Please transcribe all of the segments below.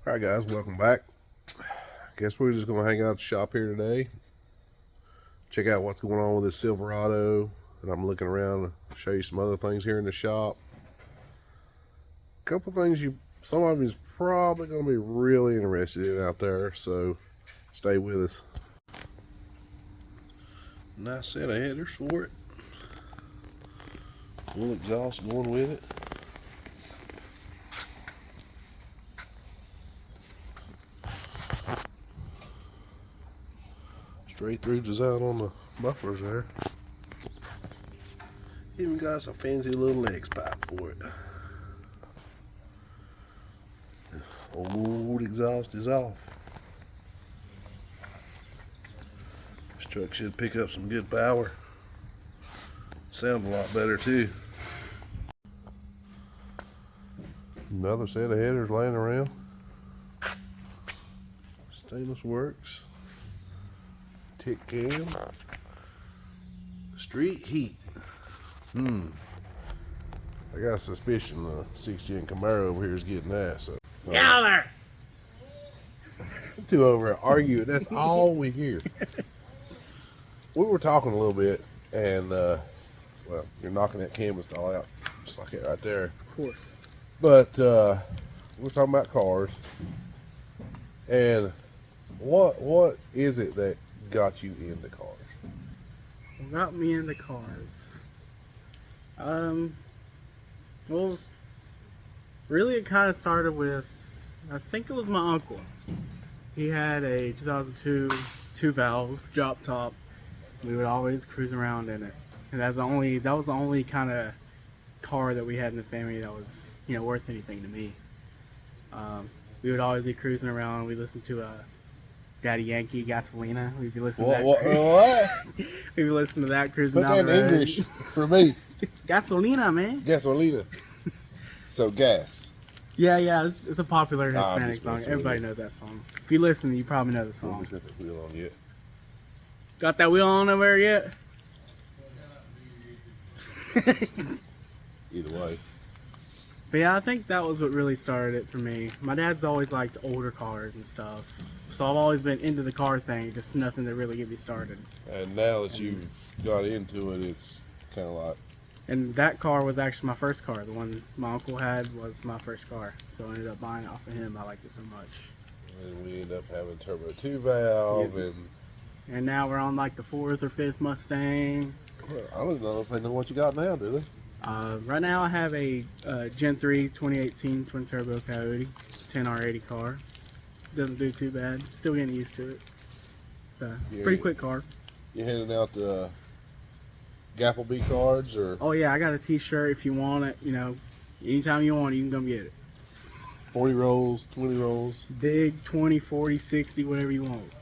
Alright guys, welcome back. Guess we're just going to hang out at the shop here today. Check out what's going on with this Silverado. And I'm looking around to show you some other things here in the shop. A couple things some of you's probably going to be really interested in out there. So stay with us. Nice set of headers for it. Full exhaust going with it. Straight through design on the mufflers there. Even got some fancy little X pipe for it. Old exhaust is off. This truck should pick up some good power. Sound a lot better too. Another set of headers laying around. Stainless Works. Tick cam. Street heat. I got a suspicion the 6th gen Camaro over here is getting that. So. Yowler! Two over there arguing. That's all we hear. We were talking a little bit, and well, you're knocking that canvas all out, just like it right there. Of course. But we're talking about cars, and what is it that got you into cars? What got me into cars? Well, really it kind of started with, I think it was my uncle. He had a 2002 2-valve drop top. We would always cruise around in it. And that was the only kind of car that we had in the family that was, worth anything to me. We would always be cruising around. We listened to Daddy Yankee, Gasolina. We'd be listening to that. What? We'd be listening to that cruising Put down that the in road. English for me. Gasolina, man. Gasolina. So gas. Yeah, it's a popular Hispanic song. messing with Everybody you. knows that song. If you listen, you probably know the song. Got the wheel on yet? Got that wheel on over there yet? Either way. But yeah, I think that was what really started it for me. My dad's always liked older cars and stuff. So I've always been into the car thing, just nothing to really get me started. And now that you've got into it, it's kind of like... And that car was actually my first car. The one my uncle had was my first car. So I ended up buying it off of him. I liked it so much. And we end up having turbo 2-valve, Yeah. and... And now we're on like the 4th or 5th Mustang. Well, I don't know if they know what you got now, do they? Right now I have a Gen 3 2018 twin turbo Coyote 10R80 car. Doesn't do too bad. Still getting used to it. It's a pretty quick car. You handing out the Gapplebee cards, or Oh yeah, I got a t-shirt if you want it. Anytime you want it, you can come get it. 40 rolls, 20 rolls? Big, 20, 40, 60, whatever you want.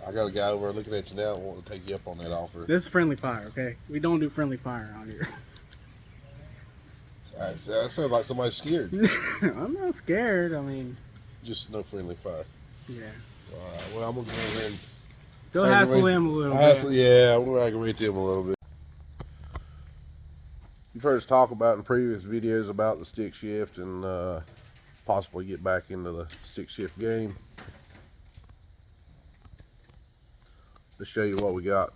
I got a guy over there looking at you now and wanting to take you up on that offer. This is friendly fire, okay? We don't do friendly fire around here. That sounds like somebody's scared. I'm not scared. I mean, Just no friendly fire. yeah. All right, well, I'm going to go over there and... Go hassle them a little bit. Yeah, I'm going to aggravate them a little bit. You've heard us talk about in previous videos about the stick shift and possibly get back into the stick shift game. To show you what we got.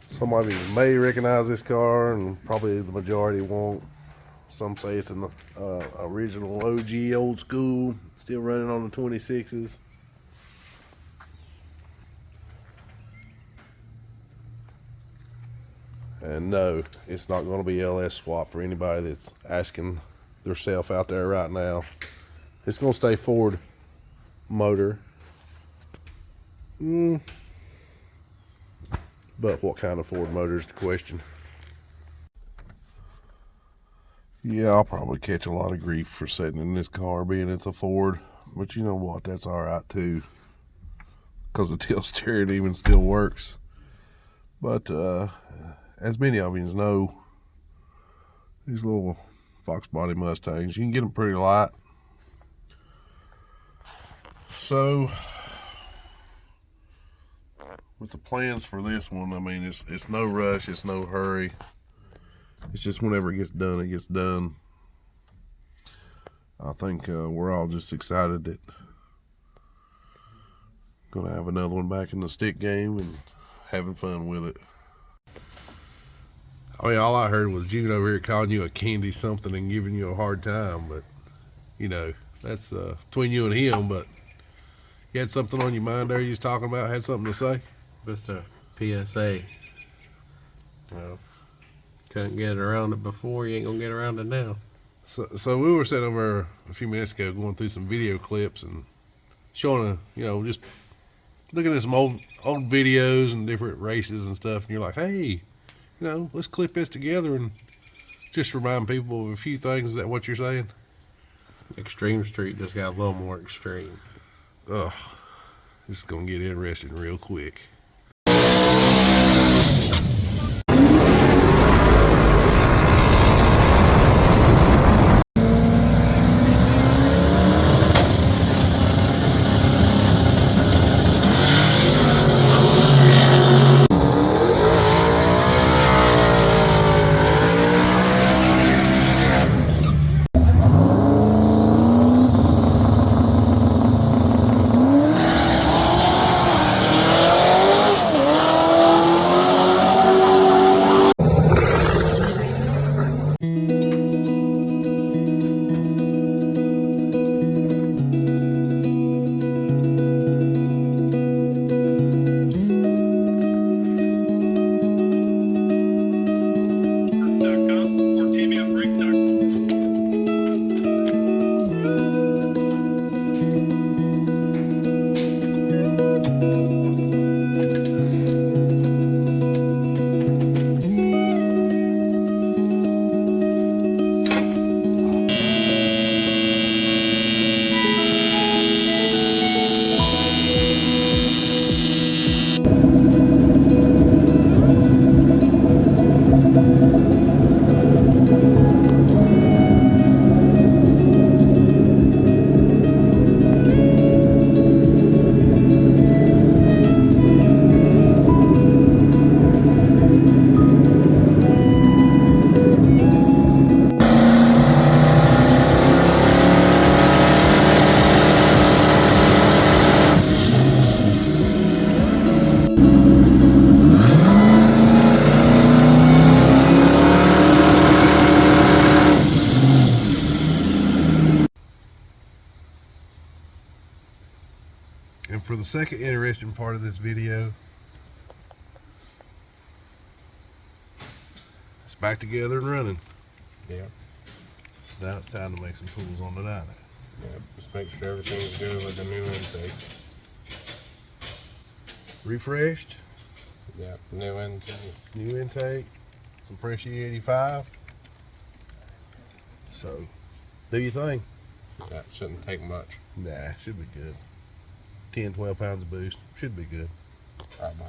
Some of you may recognize this car, and probably the majority won't. Some say it's an original OG, old school, still running on the 26s. And no, it's not going to be LS swap for anybody that's asking themselves out there right now. It's going to stay Ford motor. But what kind of Ford motor is the question? Yeah, I'll probably catch a lot of grief for sitting in this car being it's a Ford. But you know what? That's alright too. Because the tilt steering even still works. But as many of you know, these little Fox body Mustangs, you can get them pretty light. So with the plans for this one, I mean, it's no rush, it's no hurry. It's just whenever it gets done, it gets done. I think we're all just excited that gonna have another one back in the stick game and having fun with it. I mean, all I heard was June over here calling you a candy something and giving you a hard time, but you know, that's between you and him. But you had something on your mind there you was talking about, had something to say? Just a PSA. Well, couldn't get around it before, you ain't gonna get around it now. So we were sitting over a few minutes ago going through some video clips and showing just looking at some old videos and different races and stuff, and you're like, hey, let's clip this together and just remind people of a few things. Is that what you're saying? Extreme Street just got a little more extreme. Ugh, this is gonna get interesting real quick. And for the second interesting part of this video, it's back together and running. Yeah. So now it's time to make some pulls on the dyno. Yeah, just make sure everything's good with the new intake. Refreshed, Yeah, new intake. new intake, some fresh E85. So, do your thing. That shouldn't take much. Nah, should be good. 10, 12 pounds of boost, should be good. All right, bye.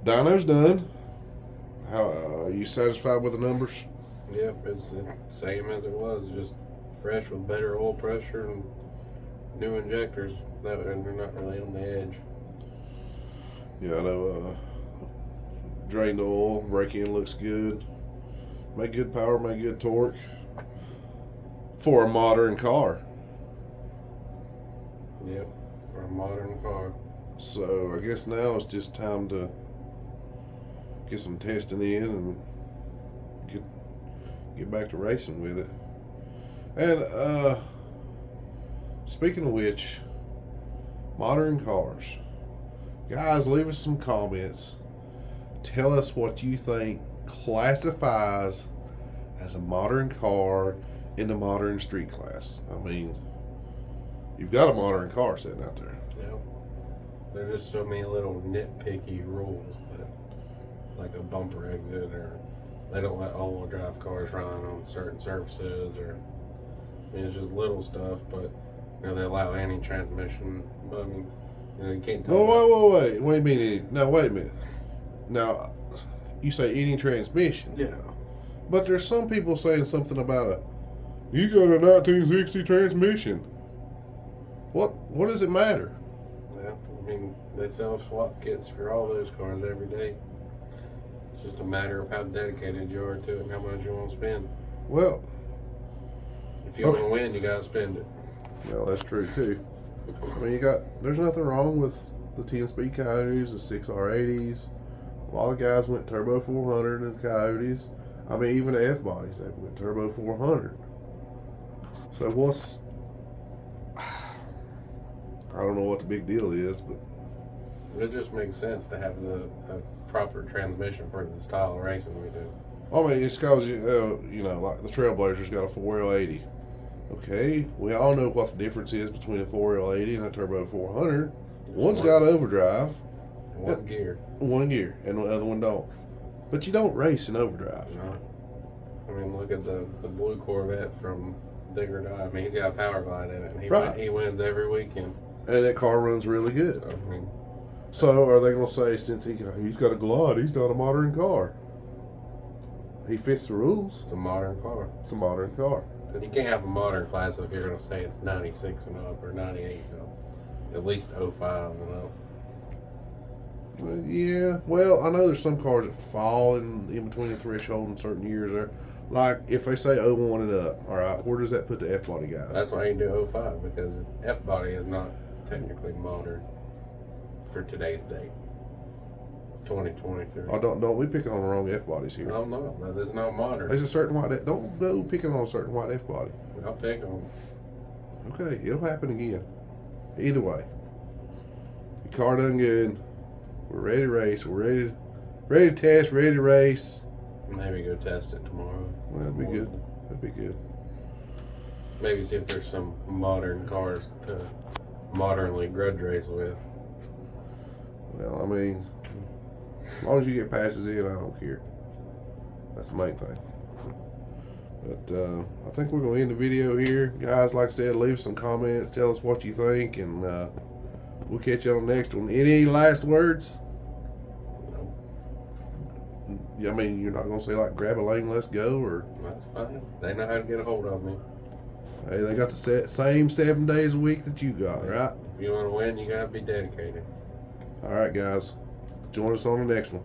Dyno's done. How are you satisfied with the numbers? Yep, it's the same as it was, just fresh with better oil pressure and new injectors. And they're not really on the edge. Yeah, I know. drain the oil, brake in looks good. Make good power, make good torque for a modern car. Yep, for a modern car. So I guess now it's just time to get some testing in and get back to racing with it. And speaking of which, modern cars. Guys, leave us some comments. Tell us what you think classifies as a modern car in the modern street class. I mean, you've got a modern car sitting out there. Yep. There's just so many little nitpicky rules that, like a bumper exit, or they don't let all-wheel drive cars run on certain surfaces, or I mean, it's just little stuff. But you know, they allow anti-transmission. But I mean, you know, you can't tell. Wait. What do you mean? Now, wait a minute. Now, you say any transmission. Yeah. But there's some people saying something about you got a 1960 transmission. What does it matter? Yeah, I mean, they sell swap kits for all those cars every day. It's just a matter of how dedicated you are to it and how much you want to spend. Well, If you want to win, you gotta spend it. well, that's true too. I mean, there's nothing wrong with the 10-speed Coyotes, the 6R80s. A lot of guys went turbo 400 in the Coyotes. I mean, even the F bodies, they went turbo 400. So I don't know what the big deal is, but It just makes sense to have a proper transmission for the style of racing we do. I mean, it's because you know, like the Trailblazers got a 4L80. Okay, we all know what the difference is between a 4L80 and a turbo 400. One's got overdrive, one gear. one gear, and the other one don't. But you don't race in overdrive. You know? I mean, look at the blue Corvette from Digger Die. I mean, he's got a power glide in it, and Right. he wins every weekend. And that car runs really good. So, I mean, So are they going to say since he's got a glide, he's not a modern car? He fits the rules. it's a modern car. It's a modern car. But you can't have a modern class if you're going to say it's 96 and up or 98 and up. At least 05 and up. Yeah, well, I know there's some cars that fall in between the threshold in certain years there. Like, if they say 01 and up, all right, where does that put the F-body guys? That's why you do 05, because F-body is not technically modern for today's date. It's 2023. Oh, don't we picking on the wrong F-bodies here. Oh, no, there's no modern. There's a certain white, don't go picking on a certain white F-body. I'll pick them. Okay, it'll happen again. Either way. Your car done good. We're ready to race. We're ready to test, ready to race. Maybe go test it tomorrow. Well, that'd be good. That'd be good. Maybe see if there's some modern cars to modernly grudge race with. Well, I mean, as long as you get passes in, I don't care. That's the main thing. But I think we're going to end the video here. Guys, like I said, leave some comments. Tell us what you think, and we'll catch you on the next one. Any last words? I mean, you're not going to say, like, grab a lane, let's go, or... That's fine. They know how to get a hold of me. Hey, they got the same 7 days a week that you got, right? If you want to win, you got to be dedicated. All right, guys. Join us on the next one.